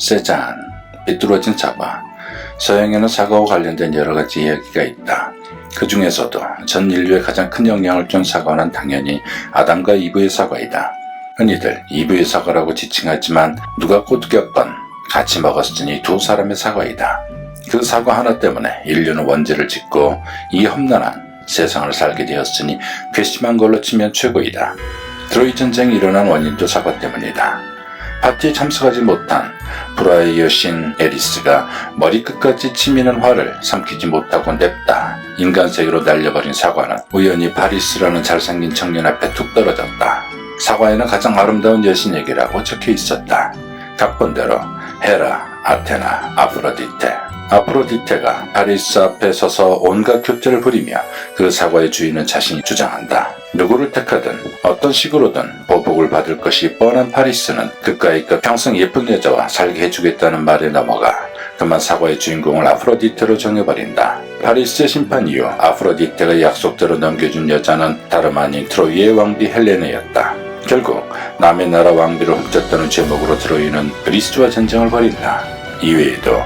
세잔, 삐뚤어진 사과. 서양에는 사과와 관련된 여러가지 이야기가 있다. 그 중에서도 전 인류에 가장 큰 영향을 준 사과는 당연히 아담과 이브의 사과이다. 흔히들 이브의 사과라고 지칭하지만 누가 꼬드겼건 같이 먹었으니 두 사람의 사과이다. 그 사과 하나 때문에 인류는 원죄를 짓고 이 험난한 세상을 살게 되었으니 괘씸한 걸로 치면 최고이다. 트로이 전쟁이 일어난 원인도 사과 때문이다. 파티에 참석하지 못한 브라의 여신 에리스가 머리끝까지 치미는 화를 삼키지 못하고 냅다 인간 세계로 날려버린 사과는 우연히 파리스라는 잘생긴 청년 앞에 툭 떨어졌다. 사과에는 가장 아름다운 여신에게라고 적혀 있었다. 각본대로 헤라, 아테나, 아프로디테가 파리스 앞에 서서 온갖 교태를 부리며 그 사과의 주인은 자신이 주장한다. 누구를 택하든 어떤 식으로든 보복을 받을 것이 뻔한 파리스는 그까이 그 평생 예쁜 여자와 살게 해주겠다는 말에 넘어가 그만 사과의 주인공을 아프로디테로 정해버린다. 파리스의 심판 이후 아프로디테가 약속대로 넘겨준 여자는 다름 아닌 트로이의 왕비 헬레네였다. 결국 남의 나라 왕비를 훔쳤다는 제목으로 트로이는 그리스와 전쟁을 벌인다. 이외에도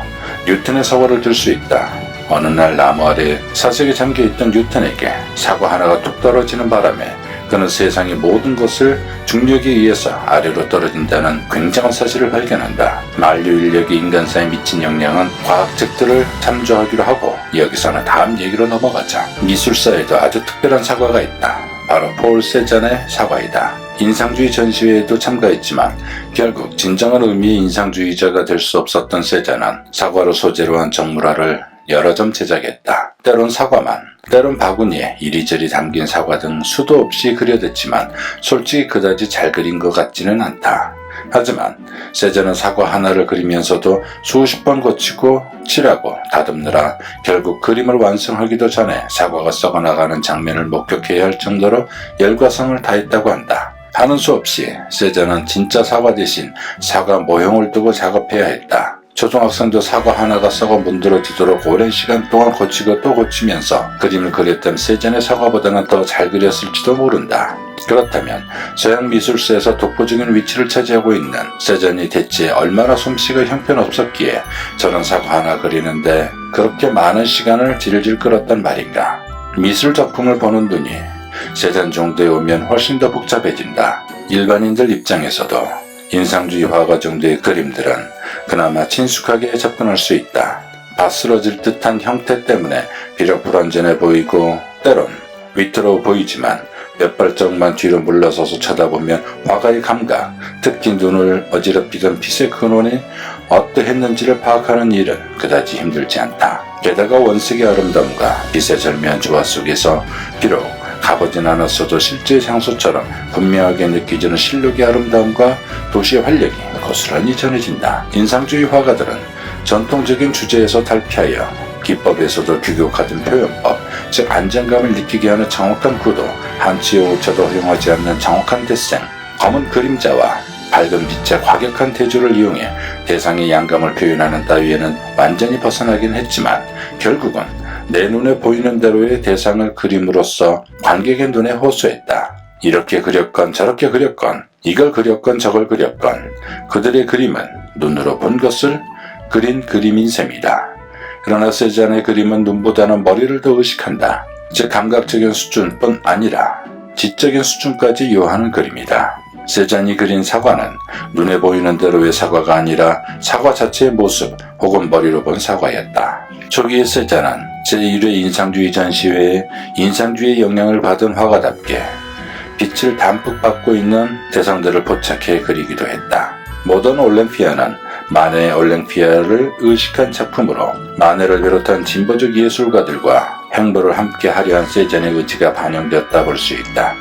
뉴턴의 사과를 들 수 있다. 어느 날 나무 아래 사색에 잠겨있던 뉴턴에게 사과 하나가 툭 떨어지는 바람에 그는 세상의 모든 것을 중력에 의해서 아래로 떨어진다는 굉장한 사실을 발견한다. 만류 인력의 인간사에 미친 영향은 과학책들을 참조하기로 하고 여기서는 다음 얘기로 넘어가자. 미술사에도 아주 특별한 사과가 있다. 바로 폴 세잔의 사과이다. 인상주의 전시회에도 참가했지만 결국 진정한 의미의 인상주의자가 될 수 없었던 세잔은 사과로 소재로 한 정물화를 여러 점 제작했다. 때론 사과만, 때론 바구니에 이리저리 담긴 사과 등 수도 없이 그려댔지만 솔직히 그다지 잘 그린 것 같지는 않다. 하지만 세잔은 사과 하나를 그리면서도 수십 번 고치고 칠하고 다듬느라 결국 그림을 완성하기도 전에 사과가 썩어나가는 장면을 목격해야 할 정도로 열과성을 다했다고 한다. 하는 수 없이 세잔은 진짜 사과 대신 사과 모형을 두고 작업해야 했다. 초등학생도 사과 하나가 썩어 문드러지도록 오랜 시간 동안 고치고 또 고치면서 그림을 그렸던 세잔의 사과보다는 더 잘 그렸을지도 모른다. 그렇다면 서양 미술사에서 독보적인 위치를 차지하고 있는 세잔이 대체 얼마나 솜씨가 형편없었기에 저런 사과 하나 그리는데 그렇게 많은 시간을 질질 끌었단 말인가. 미술 작품을 보는 눈이 세잔 정도에 오면 훨씬 더 복잡해진다. 일반인들 입장에서도 인상주의 화가 정도의 그림들은 그나마 친숙하게 접근할 수 있다. 바스러질 듯한 형태 때문에 비록 불완전해 보이고 때론 위태로워 보이지만 몇 발짝만 뒤로 물러서서 쳐다보면 화가의 감각, 특히 눈을 어지럽히던 빛의 근원이 어떠했는지를 파악하는 일은 그다지 힘들지 않다. 게다가 원색의 아름다움과 빛의 절묘한 조화 속에서 비록 가보진 않았어도 실제 장소처럼 분명하게 느껴지는 실록의 아름다움과 도시의 활력이 고스란히 전해진다. 인상주의 화가들은 전통적인 주제에서 탈피하여 기법에서도 규격화된 표현법, 즉 안정감을 느끼게 하는 정확한 구도, 한치의 오차도 허용하지 않는 정확한 데생, 검은 그림자와 밝은 빛의 과격한 대조를 이용해 대상의 양감을 표현하는 따위에는 완전히 벗어나긴 했지만 결국은 내 눈에 보이는 대로의 대상을 그림으로써 관객의 눈에 호소했다. 이렇게 그렸건 저렇게 그렸건 이걸 그렸건 저걸 그렸건 그들의 그림은 눈으로 본 것을 그린 그림인 셈이다. 그러나 세잔의 그림은 눈보다는 머리를 더 의식한다. 즉 감각적인 수준뿐 아니라 지적인 수준까지 요하는 그림이다. 세잔이 그린 사과는 눈에 보이는 대로의 사과가 아니라 사과 자체의 모습 혹은 머리로 본 사과였다. 초기의 세잔은 제1회 인상주의 전시회에 인상주의의 영향을 받은 화가답게 빛을 담뿍 받고 있는 대상들을 포착해 그리기도 했다. 모던 올랭피아는 마네의 올랭피아를 의식한 작품으로 마네를 비롯한 진보적 예술가들과 행보를 함께 하려 한 세잔의 의지가 반영되었다 볼 수 있다.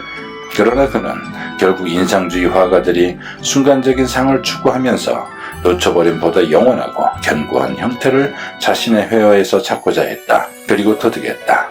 그러나 그는 결국 인상주의 화가들이 순간적인 상을 추구하면서 놓쳐버린 보다 영원하고 견고한 형태를 자신의 회화에서 찾고자 했다. 그리고 터득했다.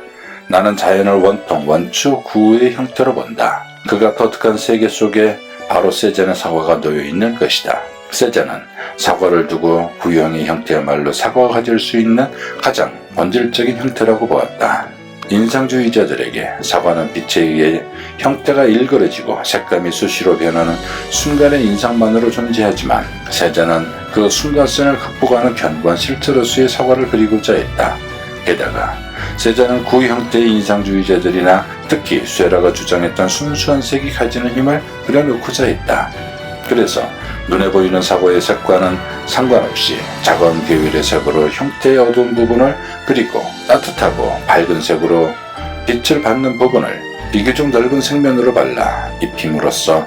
나는 자연을 원통, 원추, 구의 형태로 본다. 그가 터득한 세계 속에 바로 세잔의 사과가 놓여있는 것이다. 세잔은 사과를 두고 구형의 형태야말로 사과가 가질 수 있는 가장 본질적인 형태라고 보았다. 인상주의자들에게 사과는 빛에 의해 형태가 일그러지고 색감이 수시로 변하는 순간의 인상만으로 존재하지만 세잔은 그 순간성을 극복하는 견고한 실체로서의 사과를 그리고자 했다. 게다가 세자는 구 형태의 인상주의자들이나 특히 쇠라가 주장했던 순수한 색이 가지는 힘을 그려놓고자 했다. 그래서 눈에 보이는 사과의 색과는 상관없이 차가운 계열의 색으로 형태의 어두운 부분을, 그리고 따뜻하고 밝은 색으로 빛을 받는 부분을 비교적 넓은 색면으로 발라 입힘으로써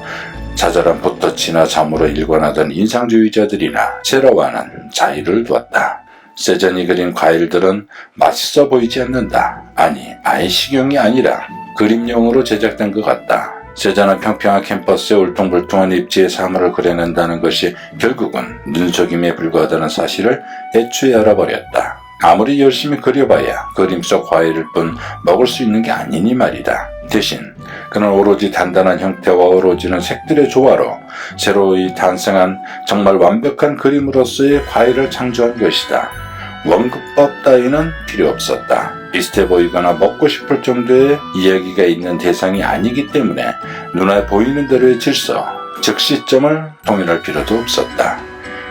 자잘한 붓터치나 점으로 일관하던 인상주의자들이나 쇠라와는 자유를 두었다. 세잔이 그린 과일들은 맛있어 보이지 않는다. 아니, 아예 식용이 아니라 그림용으로 제작된 것 같다. 세잔은 평평한 캠퍼스에 울퉁불퉁한 입지의 사물을 그려낸다는 것이 결국은 눈속임에 불과하다는 사실을 애초에 알아버렸다. 아무리 열심히 그려봐야 그림 속 과일일 뿐 먹을 수 있는 게 아니니 말이다. 대신 그는 오로지 단단한 형태와 어우러지는 색들의 조화로 새로이 탄생한 정말 완벽한 그림으로서의 과일을 창조한 것이다. 원근법 따위는 필요 없었다. 비슷해 보이거나 먹고 싶을 정도의 이야기가 있는 대상이 아니기 때문에 눈에 보이는 대로의 질서, 즉 시점을 통일할 필요도 없었다.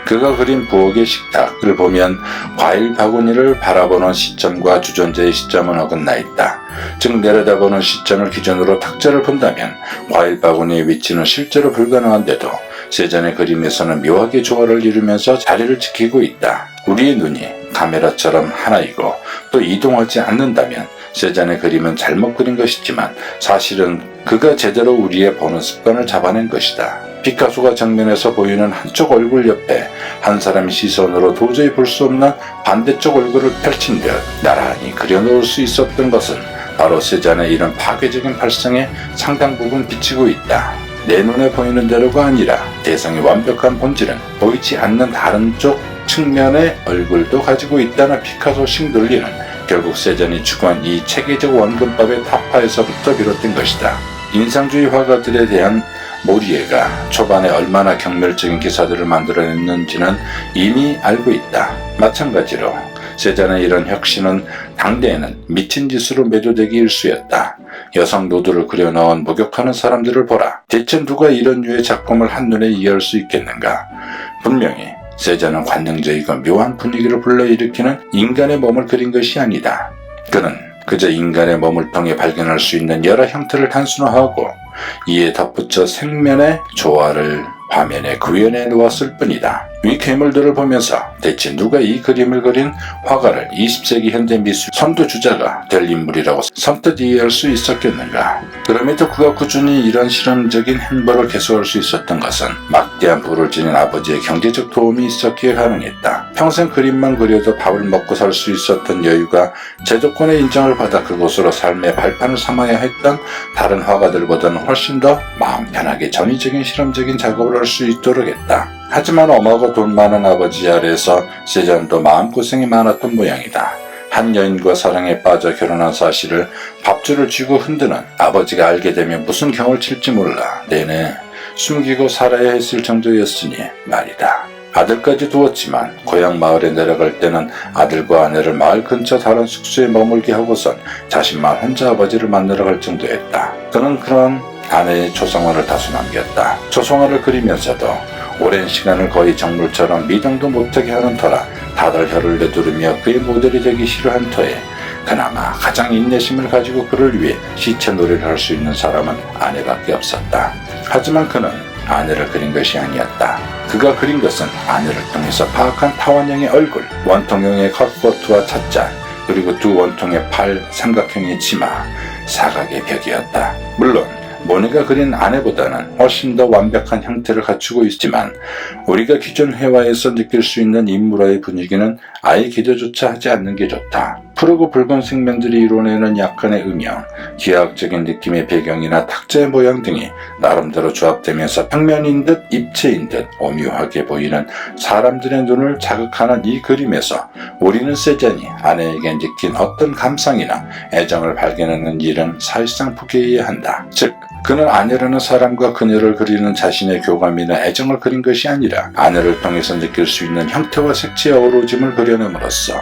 그가 그린 부엌의 식탁을 보면 과일 바구니를 바라보는 시점과 주전자의 시점은 어긋나 있다. 즉 내려다보는 시점을 기준으로 탁자를 본다면 과일 바구니의 위치는 실제로 불가능한데도 세잔의 그림에서는 묘하게 조화를 이루면서 자리를 지키고 있다. 우리의 눈이 카메라처럼 하나이고 또 이동하지 않는다면 세잔의 그림은 잘못 그린 것이지만 사실은 그가 제대로 우리의 보는 습관을 잡아낸 것이다. 피카소가 정면에서 보이는 한쪽 얼굴 옆에 한 사람의 시선으로 도저히 볼 수 없는 반대쪽 얼굴을 펼친 듯 나란히 그려놓을 수 있었던 것은 바로 세잔의 이런 파괴적인 발상에 상당 부분 비치고 있다. 내 눈에 보이는 대로가 아니라 대상의 완벽한 본질은 보이지 않는 다른 쪽 측면의 얼굴도 가지고 있다는 피카소식 논리는 결국 세잔이 추구한 이 체계적 원근법의 타파에서부터 비롯된 것이다. 인상주의 화가들에 대한 모리에가 초반에 얼마나 경멸적인 기사들을 만들어냈는지는 이미 알고 있다. 마찬가지로 세잔의 이런 혁신은 당대에는 미친 짓으로 매도되기 일쑤였다. 여성 노두를 그려넣은 목욕하는 사람들을 보라. 대체 누가 이런 류의 작품을 한눈에 이해할 수 있겠는가? 분명히 세잔은 관능적이고 묘한 분위기를 불러일으키는 인간의 몸을 그린 것이 아니다. 그는 그저 인간의 몸을 통해 발견할 수 있는 여러 형태를 단순화하고 이에 덧붙여 생면의 조화를 화면에 구현해 놓았을 뿐이다. 이 괴물들을 보면서 대체 누가 이 그림을 그린 화가를 20세기 현대 미술 선두주자가 될 인물이라고 선뜻 이해할 수 있었겠는가? 그럼에도 그가 꾸준히 이런 실험적인 행보를 계속할 수 있었던 것은 막대한 부를 지닌 아버지의 경제적 도움이 있었기에 가능했다. 평생 그림만 그려도 밥을 먹고 살 수 있었던 여유가 제도권의 인정을 받아 그곳으로 삶의 발판을 삼아야 했던 다른 화가들보다는 훨씬 더 마음 편하게 전위적인 실험적인 작업을 할 수 있도록 했다. 하지만 엄하고 돈 많은 아버지 아래에서 세잔도 마음고생이 많았던 모양이다. 한 여인과 사랑에 빠져 결혼한 사실을 밥줄을 쥐고 흔드는 아버지가 알게 되면 무슨 경을 칠지 몰라 내내 숨기고 살아야 했을 정도였으니 말이다. 아들까지 두었지만 고향 마을에 내려갈 때는 아들과 아내를 마을 근처 다른 숙소에 머물게 하고선 자신만 혼자 아버지를 만나러 갈 정도였다. 그는 그런 아내의 초상화를 다수 남겼다. 초상화를 그리면서도 오랜 시간을 거의 정물처럼 미동도 못하게 하는 터라 다들 혀를 내두르며 그의 모델이 되기 싫어한 터에 그나마 가장 인내심을 가지고 그를 위해 시체 놀이를 할 수 있는 사람은 아내밖에 없었다. 하지만 그는 아내를 그린 것이 아니었다. 그가 그린 것은 아내를 통해서 파악한 타원형의 얼굴, 원통형의 컷코트와 찻잔, 그리고 두 원통의 팔, 삼각형의 치마, 사각의 벽이었다. 물론 모네가 그린 아내보다는 훨씬 더 완벽한 형태를 갖추고 있지만 우리가 기존 회화에서 느낄 수 있는 인물화의 분위기는 아예 기대조차 하지 않는 게 좋다. 푸르고 붉은 색면들이 이뤄내는 약간의 음영, 기하학적인 느낌의 배경이나 탁자의 모양 등이 나름대로 조합되면서 평면인 듯 입체인 듯 오묘하게 보이는 사람들의 눈을 자극하는 이 그림에서 우리는 세잔이 아내에게 느낀 어떤 감상이나 애정을 발견하는 일은 사실상 포기해야 한다. 즉 그는 아내라는 사람과 그녀를 그리는 자신의 교감이나 애정을 그린 것이 아니라 아내를 통해서 느낄 수 있는 형태와 색채의 어우러짐을 그려냄으로써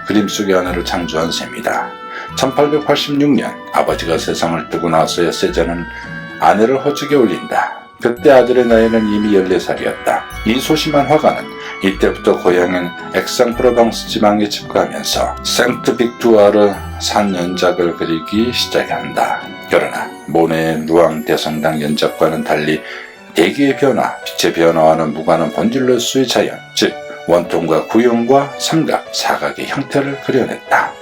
그림 속의 아내를 창조한 셈이다. 1886년 아버지가 세상을 뜨고 나서야 세잔은 아내를 허죽에 올린다. 그때 아들의 나이는 이미 14살이었다. 이 소심한 화가는 이때부터 고향인 엑상프로방스 지방에 집가하면서 생트 빅투아르 산 연작을 그리기 시작한다. 그러나 모네의 루앙 대성당 연작과는 달리 대기의 변화, 빛의 변화와는 무관한 본질로서의 자연, 즉 원통과 구형과 삼각, 사각의 형태를 그려냈다.